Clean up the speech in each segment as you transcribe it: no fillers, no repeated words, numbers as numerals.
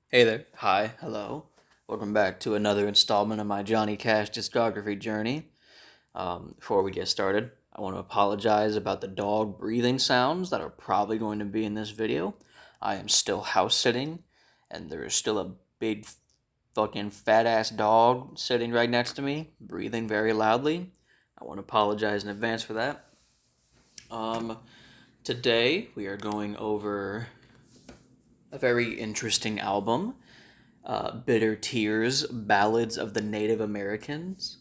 Hey there. Hi. Hello. Welcome back to another installment of my Johnny Cash discography journey. Before we get started, I want to apologize about the dog breathing sounds that are probably going to be in this video. I am still house sitting, and there is still a big fucking fat ass dog sitting right next to me, breathing very loudly. I want to apologize in advance for that. Um, Today we are going over a very interesting album. Bitter Tears, Ballads of the Native Americans.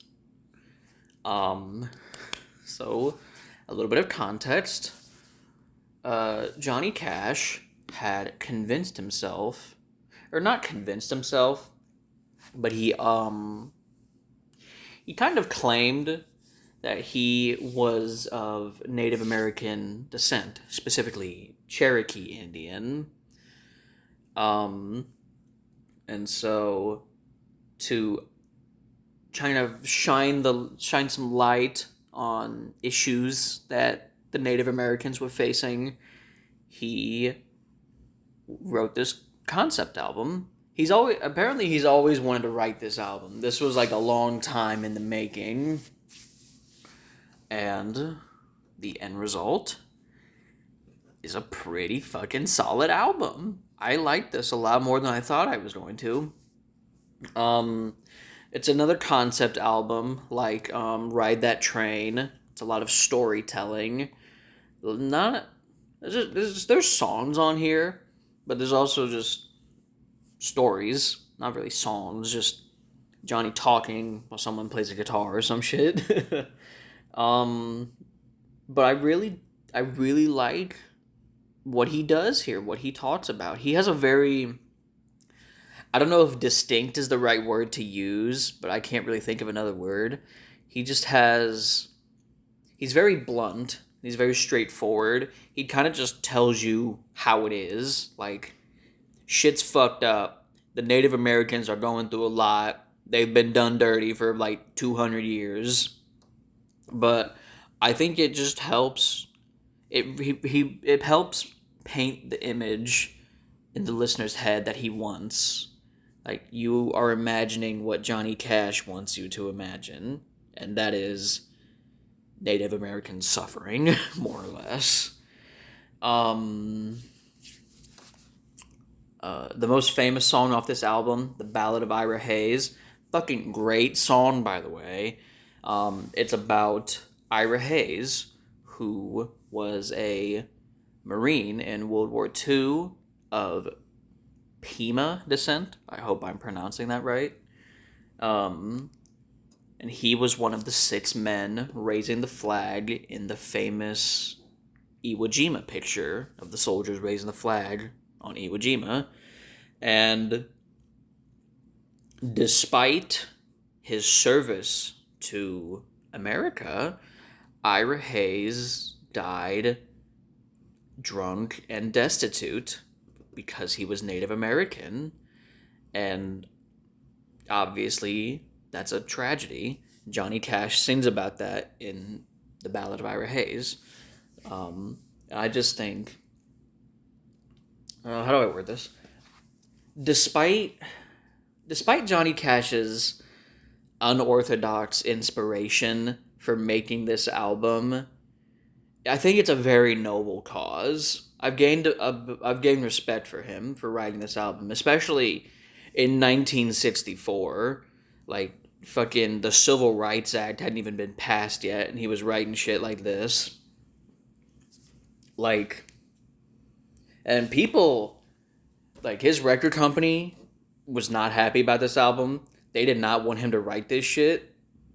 Um, so, a little bit of context. Johnny Cash had convinced himself, or not convinced himself, but he kind of claimed that he was of Native American descent, specifically Cherokee Indian. Um, and so to kind of shine some light on issues that the Native Americans were facing, he wrote this concept album. He's always wanted to write this album. This was like a long time in the making, and the end result is a pretty fucking solid album. I like this a lot more than I thought I was going to. Um, It's another concept album, like Ride That Train. It's a lot of storytelling. Not there's songs on here, but there's also just stories. Not really songs, just Johnny talking while someone plays a guitar or some shit. um, but I really like what he does here, what he talks about. He has a very, I don't know if distinct is the right word to use, but I can't really think of another word. He just has, he's very blunt. He's very straightforward. He kind of just tells you how it is. Like, shit's fucked up. The Native Americans are going through a lot. They've been done dirty for like 200 years. But I think it just helps. It helps paint the image in the listener's head that he wants. Like, you are imagining what Johnny Cash wants you to imagine, and that is Native American suffering, more or less. Um, the most famous song off this album, The Ballad of Ira Hayes. Fucking great song, by the way. It's about Ira Hayes, who was a Marine in World War II of Pima descent. I hope I'm pronouncing that right. Um, and he was one of the 6 men raising the flag in the famous Iwo Jima picture of the soldiers raising the flag on Iwo Jima. And despite his service to America, Ira Hayes died drunk and destitute because he was Native American. And obviously, that's a tragedy. Johnny Cash sings about that in The Ballad of Ira Hayes. I just think, how do I word this? Despite despite Johnny Cash's unorthodox inspiration for making this album, I think it's a very noble cause. I've gained respect for him for writing this album, especially in 1964. Like, fucking the Civil Rights Act hadn't even been passed yet, and he was writing shit like this. Like, and people, like, his record company was not happy about this album. They did not want him to write this shit,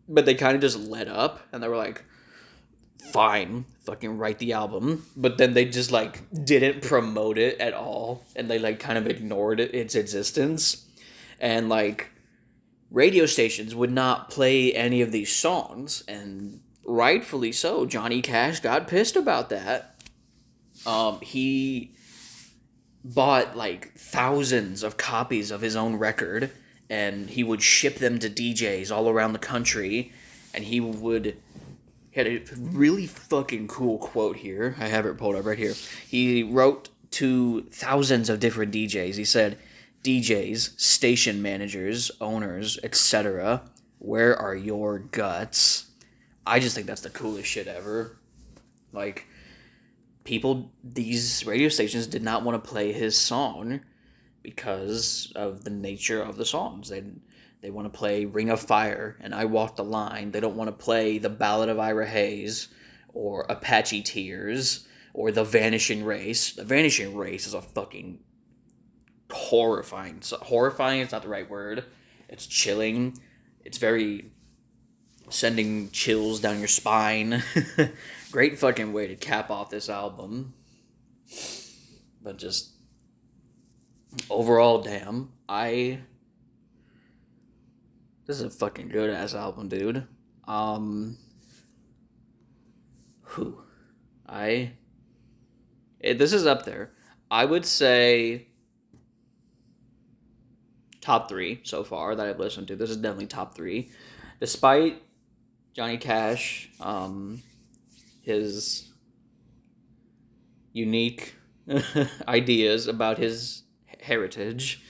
but they kind of just let up, and they were like, fine, fucking write the album. But then they just, like, didn't promote it at all, and they, like, kind of ignored its existence. And, like, radio stations would not play any of these songs, and rightfully so. Johnny Cash got pissed about that. He bought like thousands of copies of his own record, and he would ship them to DJs all around the country, and he had a really fucking cool quote here. I have it pulled up right here. He wrote to thousands of different DJs. He said, DJs, station managers, owners, etc. Where are your guts? I just think that's the coolest shit ever. Like, these radio stations did not want to play his song because of the nature of the songs. They want to play Ring of Fire and I Walk the Line. They don't want to play The Ballad of Ira Hayes or Apache Tears or The Vanishing Race. The Vanishing Race is a fucking horrifying. Horrifying is not the right word. It's chilling. It's very sending chills down your spine. Great fucking way to cap off this album. But just overall, damn, this is a fucking good ass album, dude. This is up there. I would say top 3 so far that I've listened to. This is definitely top 3. Despite Johnny Cash, his unique ideas about his heritage,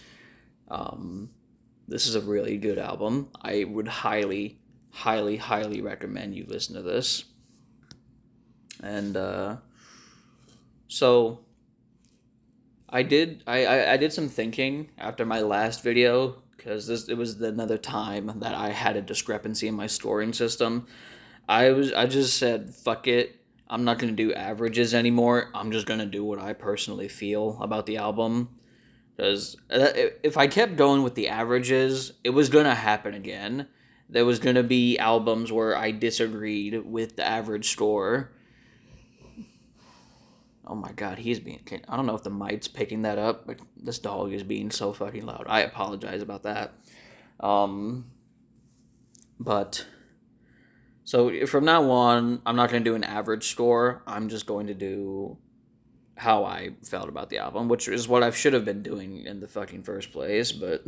this is a really good album. I would highly, highly, highly recommend you listen to this. And so I did some thinking after my last video, because it was another time that I had a discrepancy in my scoring system. I just said, fuck it. I'm not going to do averages anymore. I'm just going to do what I personally feel about the album. Because if I kept going with the averages, it was going to happen again. There was going to be albums where I disagreed with the average score. Oh my god, I don't know if the mic's picking that up, but this dog is being so fucking loud. I apologize about that. But, so from now on, I'm not going to do an average score. I'm just going to do how I felt about the album, which is what I should have been doing in the fucking first place, but...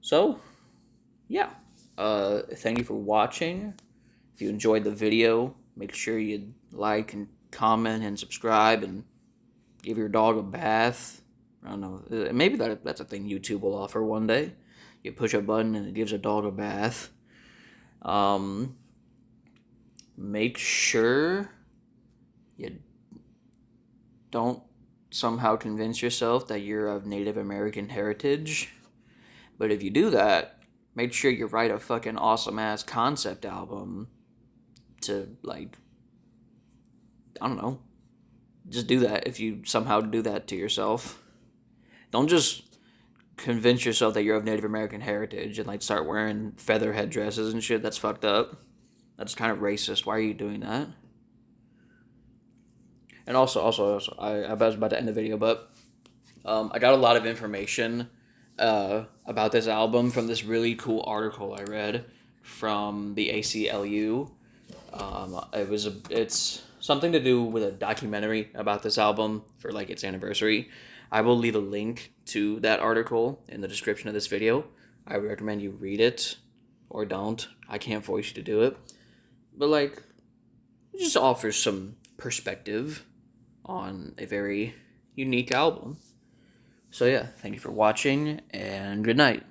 So, yeah. Thank you for watching. If you enjoyed the video, make sure you like and comment and subscribe and give your dog a bath. I don't know. Maybe that's a thing YouTube will offer one day. You push a button and it gives a dog a bath. Make sure you don't somehow convince yourself that you're of Native American heritage. But if you do that, make sure you write a fucking awesome-ass concept album to, like, I don't know. Just do that if you somehow do that to yourself. Don't just convince yourself that you're of Native American heritage and, like, start wearing feather headdresses and shit. That's fucked up. That's kind of racist. Why are you doing that? And also, I was about to end the video, but I got a lot of information about this album from this really cool article I read from the ACLU. It's something to do with a documentary about this album for, like, its anniversary. I will leave a link to that article in the description of this video. I recommend you read it, or don't. I can't force you to do it. But, like, it just offers some perspective on a very unique album. So yeah, thank you for watching, and good night.